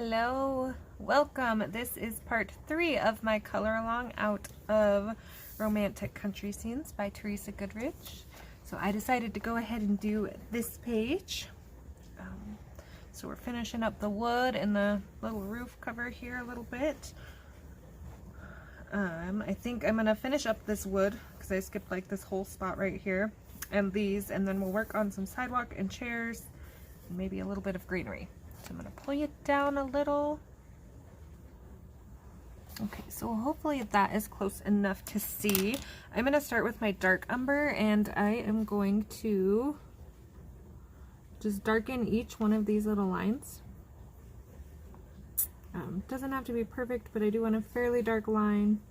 Hello, welcome. This is part 3 of my color along out of Romantic Country Scenes by Teresa Goodridge. So I decided to go ahead and do this page. So we're finishing up the wood and the little roof cover here a little bit. I think I'm gonna finish up this wood because I skipped like this whole spot right here and these, and then we'll work on some sidewalk and chairs and maybe a little bit of greenery. So I'm going to pull you down a little. Okay, so hopefully that is close enough to see. I'm going to start with my dark umber, and I am going to just darken each one of these little lines. Doesn't have to be perfect, but I do want a fairly dark line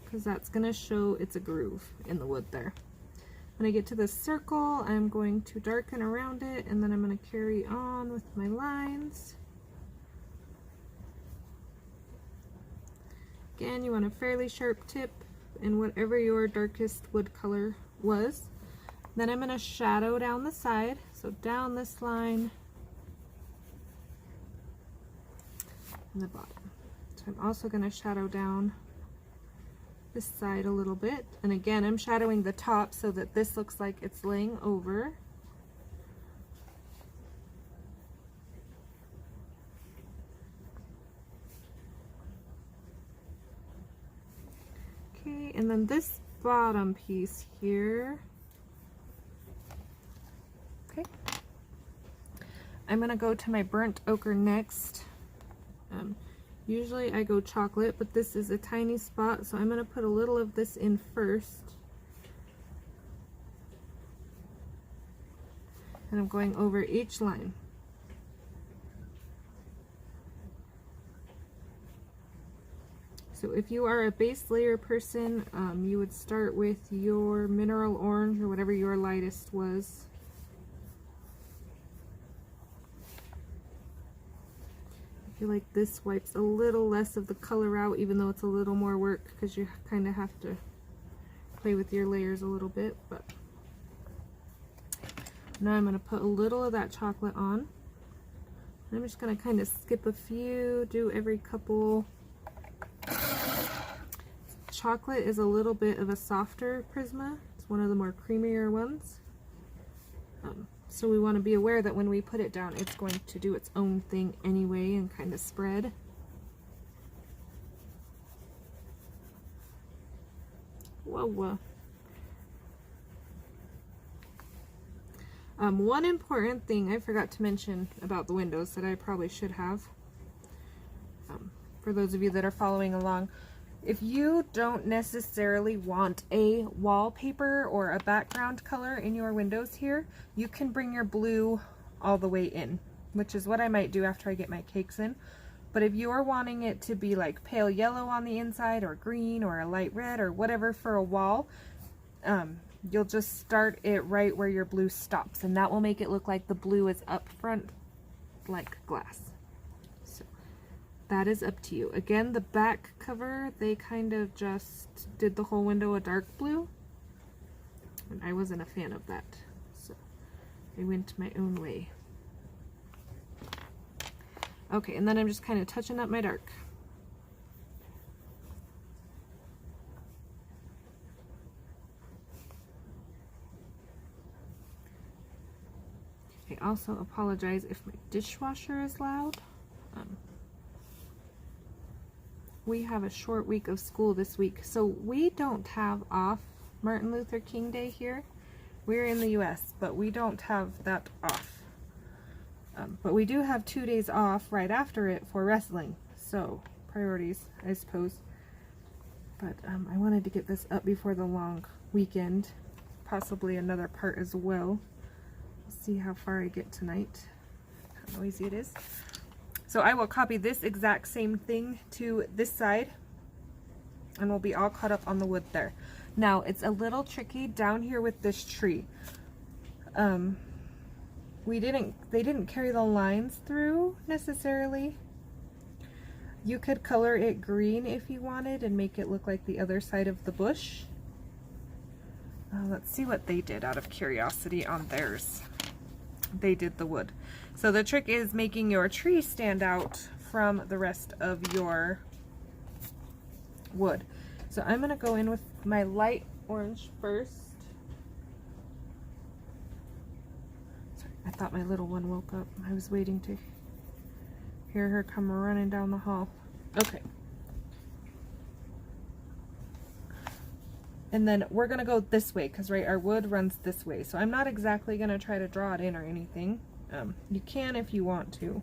because that's going to show it's a groove in the wood there. When I get to this circle, I'm going to darken around it, and then I'm going to carry on with my lines. Again, you want a fairly sharp tip in whatever your darkest wood color was. Then I'm going to shadow down the side, so down this line and the bottom. So I'm also going to shadow down this side a little bit, and again I'm shadowing the top so that this looks like it's laying over. Okay, and then this bottom piece here, okay, I'm gonna go to my burnt ochre next. Usually I go chocolate, but this is a tiny spot, so I'm going to put a little of this in first. And I'm going over each line. So if you are a base layer person, you would start with your mineral orange or whatever your lightest was. I feel like this wipes a little less of the color out, even though it's a little more work because you kind of have to play with your layers a little bit. But now I'm going to put a little of that chocolate on. I'm just going to kind of skip a few, do every couple. Chocolate is a little bit of a softer Prisma. It's one of the more creamier ones. So we want to be aware that when we put it down, it's going to do its own thing anyway and kind of spread. Whoa. One important thing I forgot to mention about the windows that I probably should have, for those of you that are following along. If you don't necessarily want a wallpaper or a background color in your windows here, you can bring your blue all the way in, which is what I might do after I get my cakes in. But if you're wanting it to be like pale yellow on the inside, or green, or a light red, or whatever for a wall, you'll just start it right where your blue stops, and that will make it look like the blue is up front like glass. That is up to you. Again, the back cover, they kind of just did the whole window a dark blue, and I wasn't a fan of that, so I went my own way. Okay, and then I'm just kind of touching up my dark. I also apologize if my dishwasher is loud. We have a short week of school this week, so we don't have off Martin Luther King Day here. We're in the US, but we don't have that off. But we do have 2 days off right after it for wrestling, so priorities, I suppose. But I wanted to get this up before the long weekend, possibly another part as well. We'll see how far I get tonight, how noisy it is. So I will copy this exact same thing to this side, and we'll be all caught up on the wood there. Now, it's a little tricky down here with this tree. They didn't carry the lines through necessarily. You could color it green if you wanted and make it look like the other side of the bush. Let's see what they did out of curiosity on theirs. they did the wood. So the trick is making your tree stand out from the rest of your wood. So I'm going to go in with my light orange first. Sorry, I thought my little one woke up. I was waiting to hear her come running down the hall. Okay. And then we're going to go this way because, right, our wood runs this way. So I'm not exactly going to try to draw it in or anything. You can if you want to.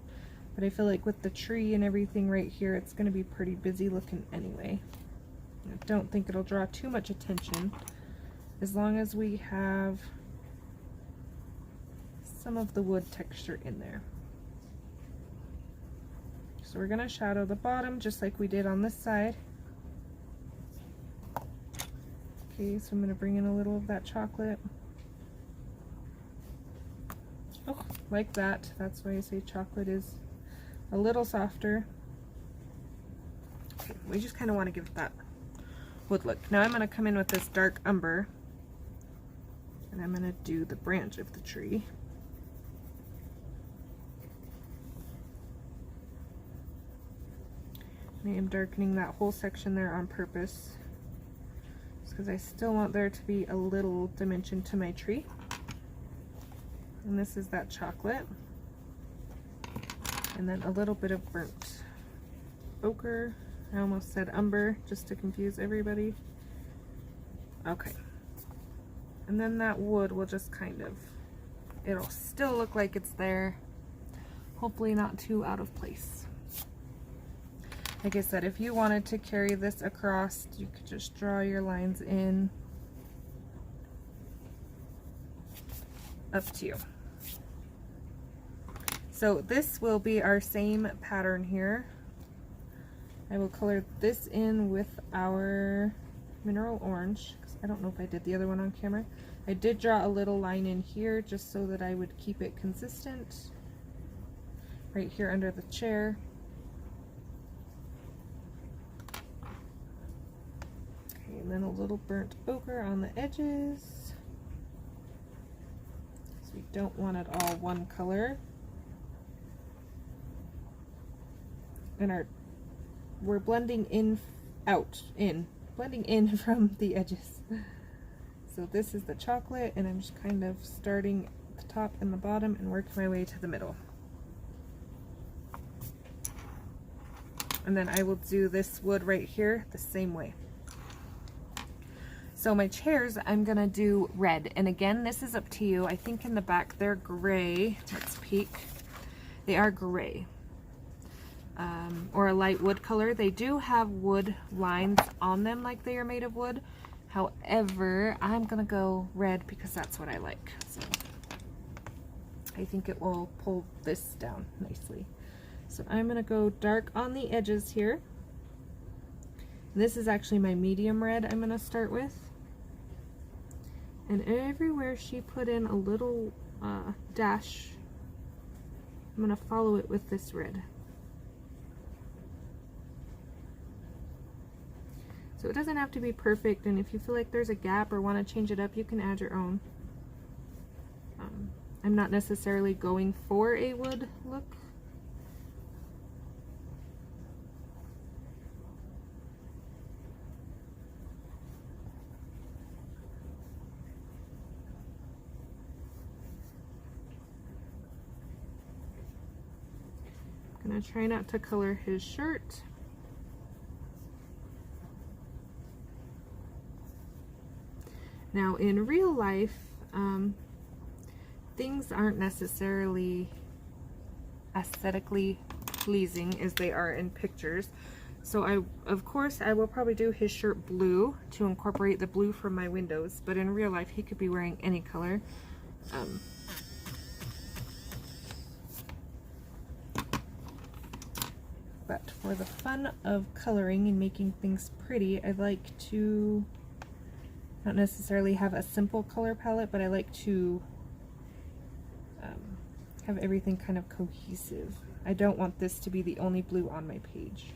But I feel like with the tree and everything right here, it's going to be pretty busy looking anyway. I don't think it'll draw too much attention as long as we have some of the wood texture in there. So we're going to shadow the bottom just like we did on this side. Okay, so I'm going to bring in a little of that chocolate. Oh, like that. That's why I say chocolate is a little softer. Okay, we just kind of want to give it that wood look. Now I'm going to come in with this dark umber, and I'm going to do the branch of the tree. I am darkening that whole section there on purpose, because I still want there to be a little dimension to my tree. And this is that chocolate. And then a little bit of burnt ochre. I almost said umber just to confuse everybody. Okay. And then that wood will just kind of, it'll still look like it's there. Hopefully not too out of place. Like I said, if you wanted to carry this across, you could just draw your lines in. Up to you. So this will be our same pattern here. I will color this in with our mineral orange, because I don't know if I did the other one on camera. I did draw a little line in here just so that I would keep it consistent. Right here under the chair. And then a little burnt ochre on the edges, because we don't want it all one color. And we're blending in, blending in from the edges. So this is the chocolate, and I'm just kind of starting at the top and the bottom and working my way to the middle. And then I will do this wood right here the same way. So my chairs, I'm gonna do red, and again, this is up to you. I think in the back they're gray. Let's peek. They are gray, or a light wood color. They do have wood lines on them like they are made of wood. However, I'm gonna go red because that's what I like. So I think it will pull this down nicely. So I'm gonna go dark on the edges here. And this is actually my medium red I'm gonna start with. And everywhere she put in a little dash, I'm going to follow it with this red. So it doesn't have to be perfect, and if you feel like there's a gap or want to change it up, you can add your own. I'm not necessarily going for a wood look. I'm gonna try not to color his shirt. Now in real life, things aren't necessarily aesthetically pleasing as they are in pictures. So of course I will probably do his shirt blue to incorporate the blue from my windows, but in real life he could be wearing any color. But for the fun of coloring and making things pretty, I like to not necessarily have a simple color palette, but I like to have everything kind of cohesive. I don't want this to be the only blue on my page.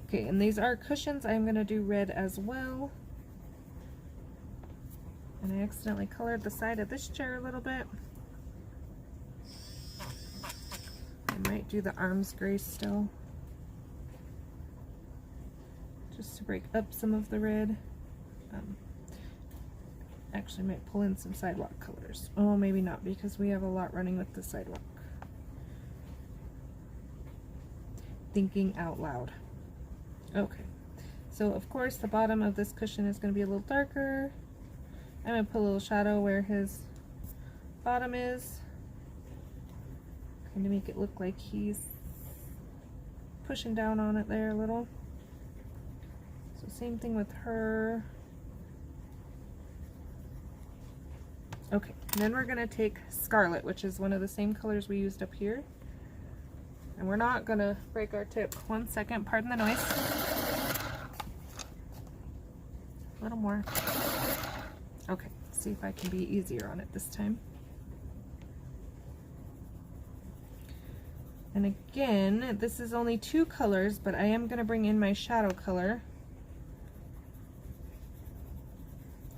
Okay, and these are cushions. I'm going to do red as well. I accidentally colored the side of this chair a little bit. I might do the arms gray still, just to break up some of the red. Actually might pull in some sidewalk colors. Oh, maybe not, because we have a lot running with the sidewalk. Thinking out loud. Okay, so of course the bottom of this cushion is going to be a little darker. I'm going to put a little shadow where his bottom is, kind of make it look like he's pushing down on it there a little. So same thing with her. Okay, and then we're going to take Scarlet, which is one of the same colors we used up here. And we're not going to break our tip. 1 second, pardon the noise. A little more. Okay, see if I can be easier on it this time. And again, this is only 2 colors, but I am going to bring in my shadow color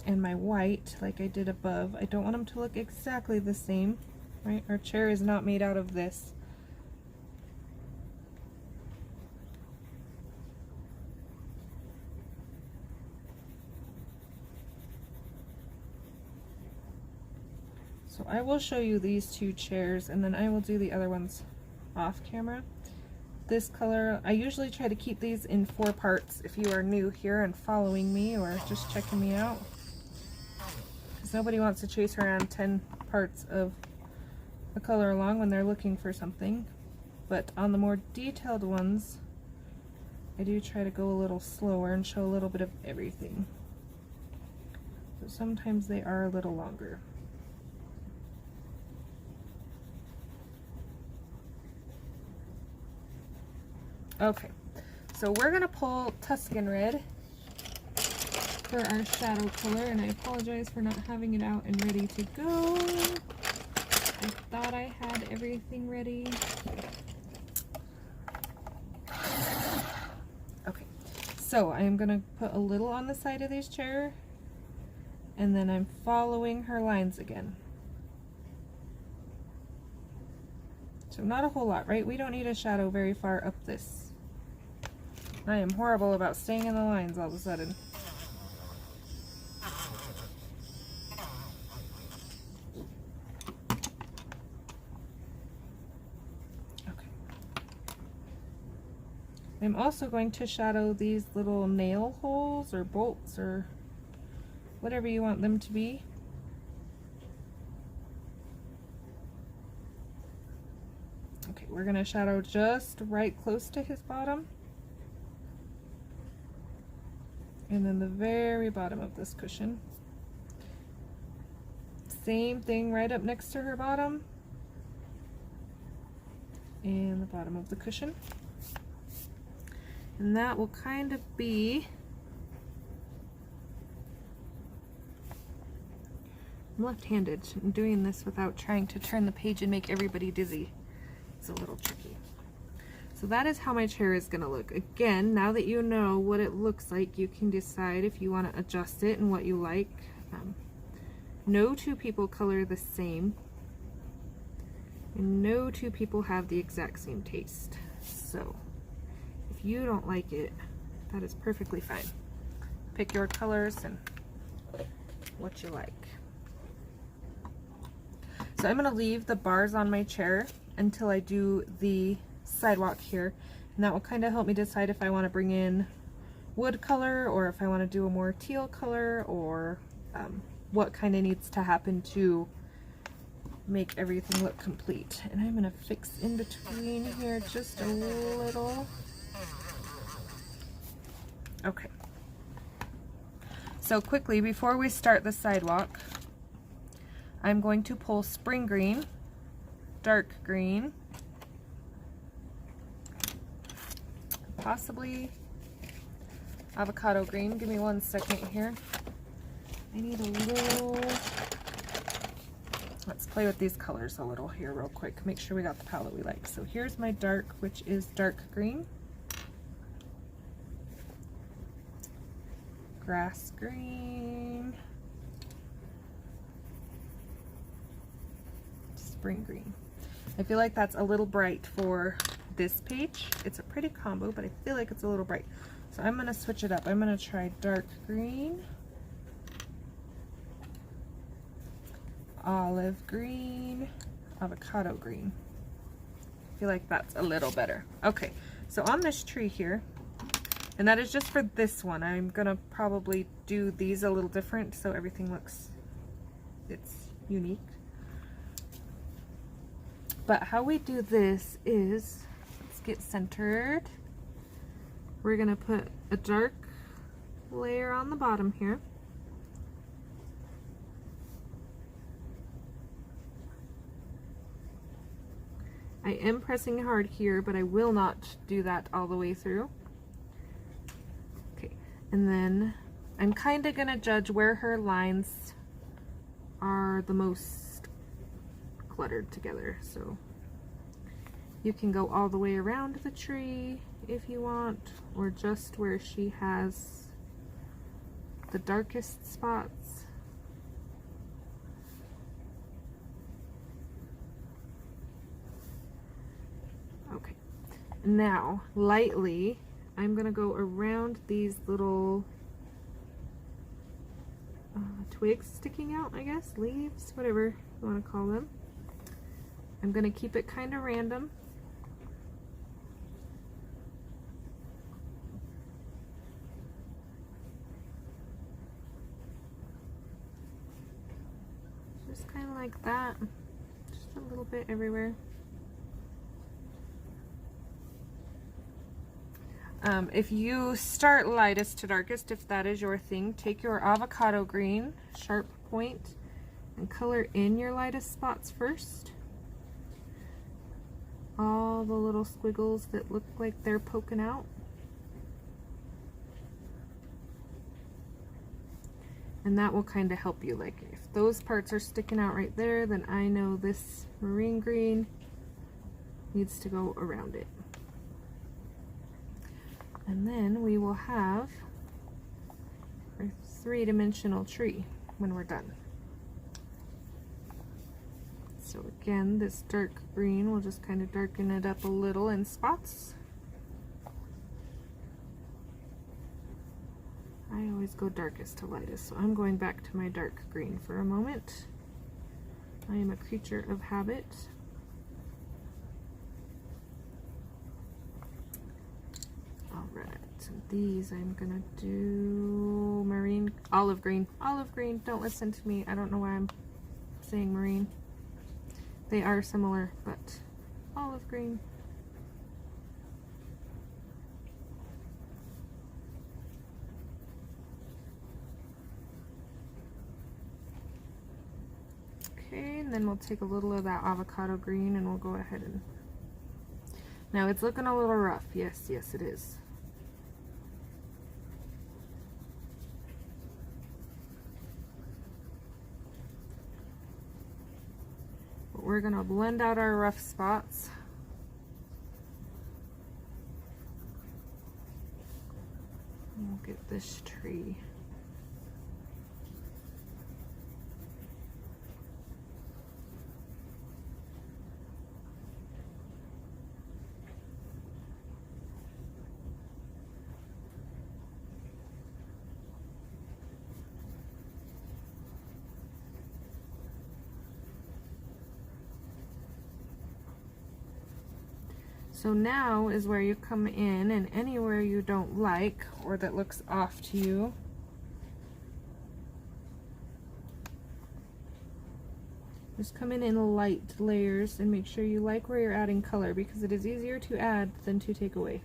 and my white like I did above. I don't want them to look exactly the same, right? Our chair is not made out of this. So I will show you these 2 chairs, and then I will do the other ones off camera. This color, I usually try to keep these in 4 parts if you are new here and following me or just checking me out, because nobody wants to chase around 10 parts of a color along when they're looking for something. But on the more detailed ones, I do try to go a little slower and show a little bit of everything. So sometimes they are a little longer. Okay, so we're going to pull Tuscan Red for our shadow color, and I apologize for not having it out and ready to go. I thought I had everything ready. Okay, so I am going to put a little on the side of this chair, and then I'm following her lines again. So not a whole lot, right? We don't need a shadow very far up this. I am horrible about staying in the lines all of a sudden. Okay. I'm also going to shadow these little nail holes or bolts or whatever you want them to be. Okay, we're going to shadow just right close to his bottom. And then the very bottom of this cushion. Same thing right up next to her bottom. And the bottom of the cushion. And that will kind of be... I'm left-handed. I'm doing this without trying to turn the page and make everybody dizzy. It's a little tricky. So that is how my chair is going to look. Again, now that you know what it looks like, you can decide if you want to adjust it and what you like. No 2 people color the same, and no 2 people have the exact same taste. So if you don't like it, that is perfectly fine. Pick your colors and what you like. So I'm going to leave the bars on my chair until I do the sidewalk here, and that will kind of help me decide if I want to bring in wood color or if I want to do a more teal color, or what kind of needs to happen to make everything look complete. And I'm going to fix in between here just a little. Okay, so quickly before we start the sidewalk, I'm going to pull spring green, dark green, possibly avocado green. Give me 1 second here. I need a little... Let's play with these colors a little here real quick. Make sure we got the palette we like. So here's my dark, which is dark green. Grass green. spring green. I feel like that's a little bright for this page. It's a pretty combo, but I feel like it's a little bright. So I'm going to switch it up. I'm going to try dark green, olive green, avocado green. I feel like that's a little better. Okay, so on this tree here, and that is just for this one, I'm gonna probably do these a little different so everything looks, it's unique. But how we do this is, let's get centered. We're gonna put a dark layer on the bottom here. I am pressing hard here, but I will not do that all the way through. Okay, and then I'm kind of going to judge where her lines are the most cluttered together. So you can go all the way around the tree if you want, or just where she has the darkest spots. Okay, now lightly I'm gonna go around these little twigs sticking out, I guess, leaves, whatever you want to call them. I'm gonna keep it kind of random. Just kind of like that, just a little bit everywhere. If you start lightest to darkest, if that is your thing, take your avocado green sharp point and color in your lightest spots first. All the little squiggles that look like they're poking out. And that will kind of help you. Like if those parts are sticking out right there, then I know this marine green needs to go around it. And then we will have our three-dimensional tree when we're done. So again, this dark green will just kind of darken it up a little in spots. I always go darkest to lightest, so I'm going back to my dark green for a moment. I am a creature of habit. Alright, so these I'm gonna do marine, olive green. Olive green, don't listen to me. I don't know why I'm saying marine. They are similar, but olive green. Okay, and then we'll take a little of that avocado green and we'll go ahead and... Now it's looking a little rough. Yes, yes it is. But we're gonna blend out our rough spots. And we'll get this tree. So now is where you come in, and anywhere you don't like or that looks off to you, just come in light layers and make sure you like where you're adding color, because it is easier to add than to take away.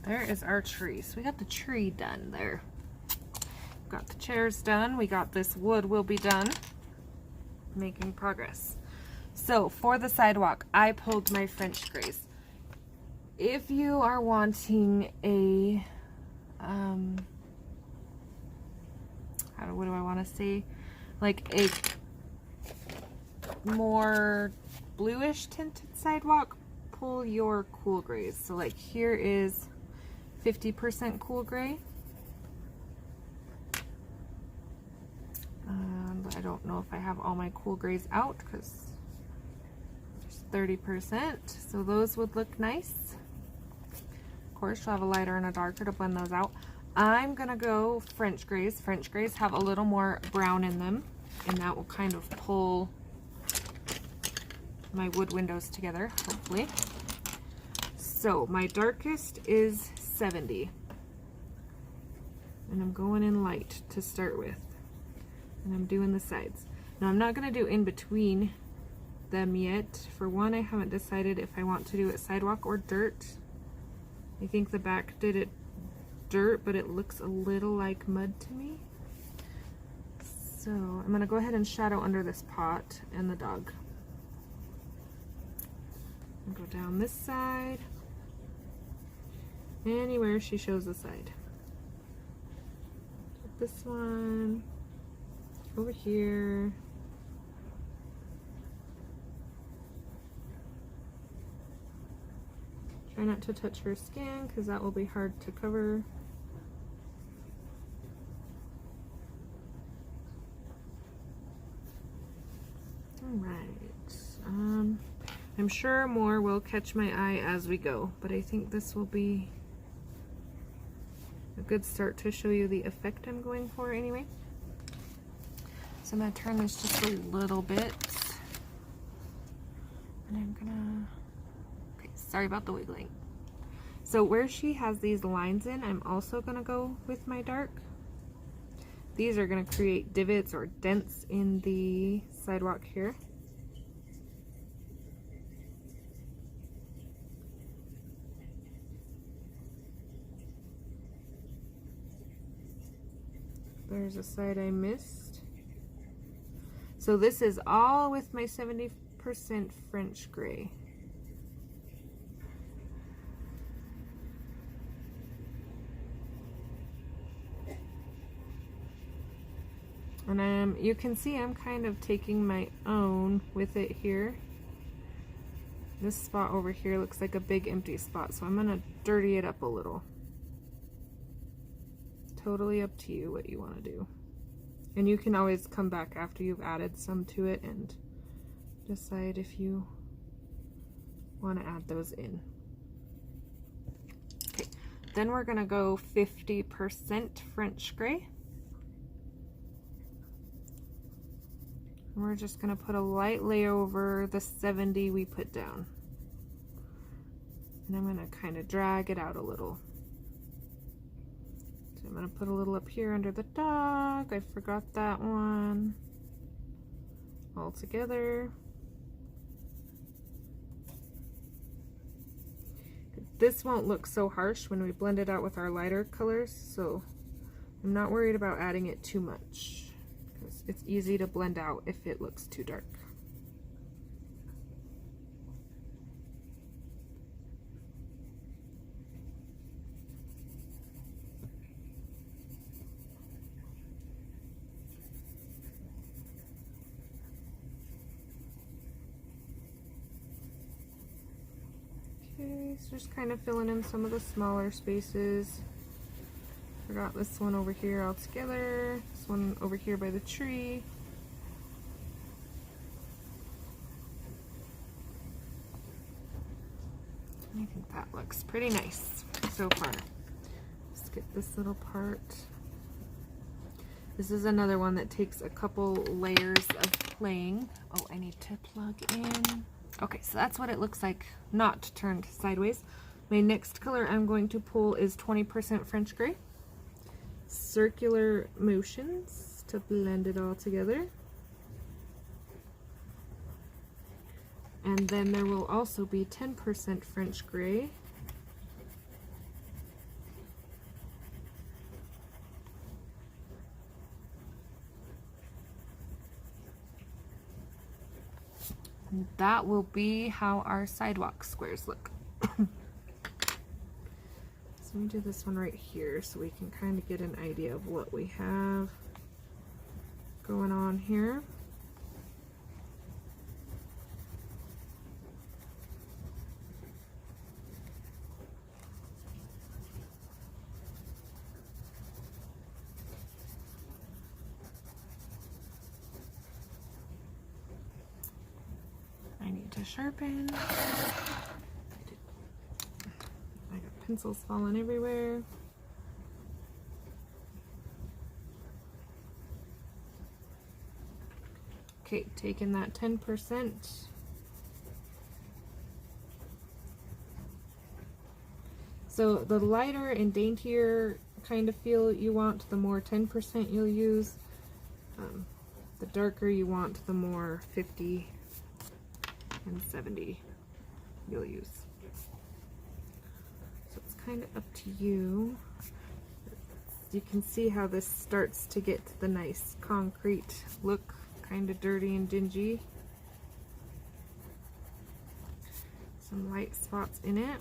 There is our tree. So we got the tree done there. Got the chairs done. We got this wood will be done. Making progress. So for the sidewalk, I pulled my French grays. If you are wanting a, what do I want to say? Like a more bluish tinted sidewalk, pull your cool grays. So like here is 50% cool gray. But I don't know if I have all my cool grays out because there's 30%. So those would look nice. Of course, you'll have a lighter and a darker to blend those out. I'm gonna go French grays. French grays have a little more brown in them, and that will kind of pull my wood windows together, hopefully. So my darkest is 70. And I'm going in light to start with. And I'm doing the sides. Now I'm not gonna do in between them yet. For one, I haven't decided if I want to do it sidewalk or dirt. I think the back did it dirt, but it looks a little like mud to me. So I'm gonna go ahead and shadow under this pot and the dog. I'll go down this side. Anywhere she shows the side. This one over here. Try not to touch her skin because that will be hard to cover. Alright, I'm sure more will catch my eye as we go, but I think this will be a good start to show you the effect I'm going for anyway. So I'm going to turn this just a little bit, and I'm gonna, okay, sorry about the wiggling. So where she has these lines in, I'm also going to go with my dark. These are going to create divots or dents in the sidewalk here. There's a side I missed. So this is all with my 70% French gray. And you can see I'm kind of taking my own with it here. This spot over here looks like a big empty spot, so I'm gonna dirty it up a little. Totally up to you what you want to do. And you can always come back after you've added some to it and decide if you want to add those in. Okay, then we're gonna go 50% French gray. We're just going to put a light layer over the 70 we put down. And I'm going to kind of drag it out a little. So I'm going to put a little up here under the dog. I forgot that one. All together. This won't look so harsh when we blend it out with our lighter colors, so I'm not worried about adding it too much. It's easy to blend out if it looks too dark. Okay, so just kind of filling in some of the smaller spaces. Forgot this one over here all together. This one over here by the tree. I think that looks pretty nice so far. Let's get this little part. This is another one that takes a couple layers of playing. Oh, I need to plug in. Okay, so that's what it looks like, not turned sideways. My next color I'm going to pull is 20% French gray. Circular motions to blend it all together. And then there will also be 10% French gray. And that will be how our sidewalk squares look. So let me do this one right here so we can kind of get an idea of what we have going on here. I need to sharpen. I got pencils falling everywhere. Okay, taking that 10%. So the lighter and daintier kind of feel you want, the more 10% you'll use. The darker you want, the more 50 and 70 you'll use. So it's kind of up to you. You can see how this starts to get the nice concrete look, kind of dirty and dingy. Some light spots in it.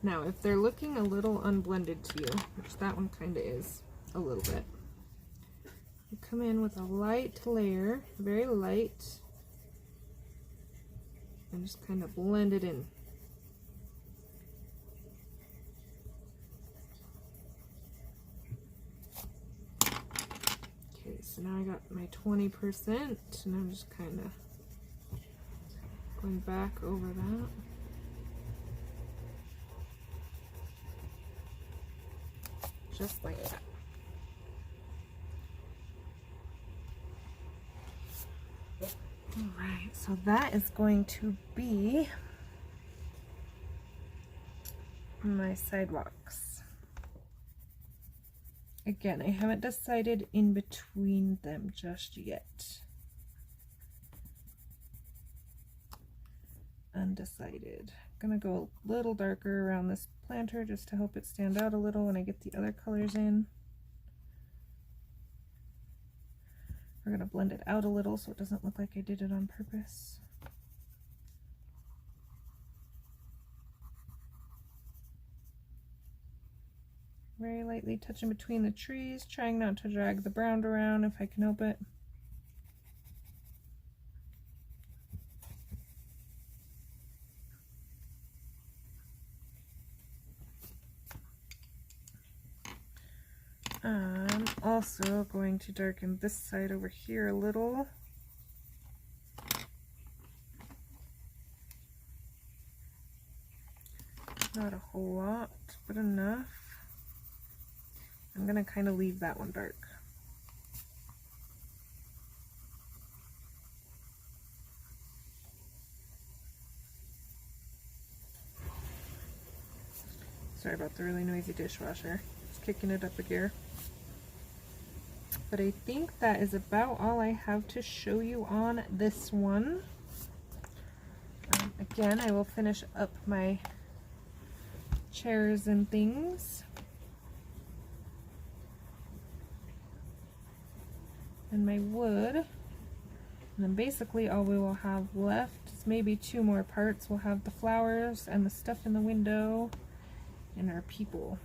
Now, if they're looking a little unblended to you, which that one kind of is a little bit, you come in with a light layer, very light, and just kind of blend it in. Okay, so now I got my 20%, and I'm just kind of going back over that. Just like that. Alright, so that is going to be my sidewalks. Again, I haven't decided in between them just yet. Undecided. I'm gonna go a little darker around this planter just to help it stand out a little when I get the other colors in. We're gonna blend it out a little so it doesn't look like I did it on purpose. Very lightly touching between the trees, trying not to drag the brown around if I can help it. I'm also going to darken this side over here a little. Not a whole lot, but enough. I'm going to kind of leave that one dark. Sorry about the really noisy dishwasher. It's kicking it up a gear. But I think that is about all I have to show you on this one. Again, I will finish up my chairs and things. And my wood. And then basically all we will have left is maybe 2 more parts. We'll have the flowers and the stuff in the window and our people.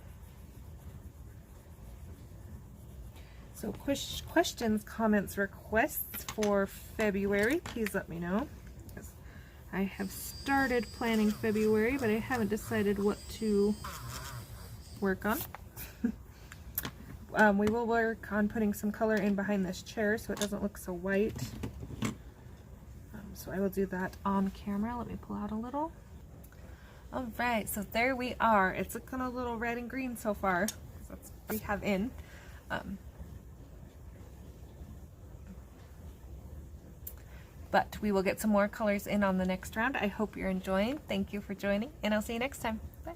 So questions, comments, requests for February, please let me know. I have started planning February, but I haven't decided what to work on. We will work on putting some color in behind this chair so it doesn't look so white. So I will do that on camera. Let me pull out a little. Alright, so there we are. It's looking a little red and green so far. That's what we have in. But we will get some more colors in on the next round. I hope you're enjoying. Thank you for joining, and I'll see you next time. Bye.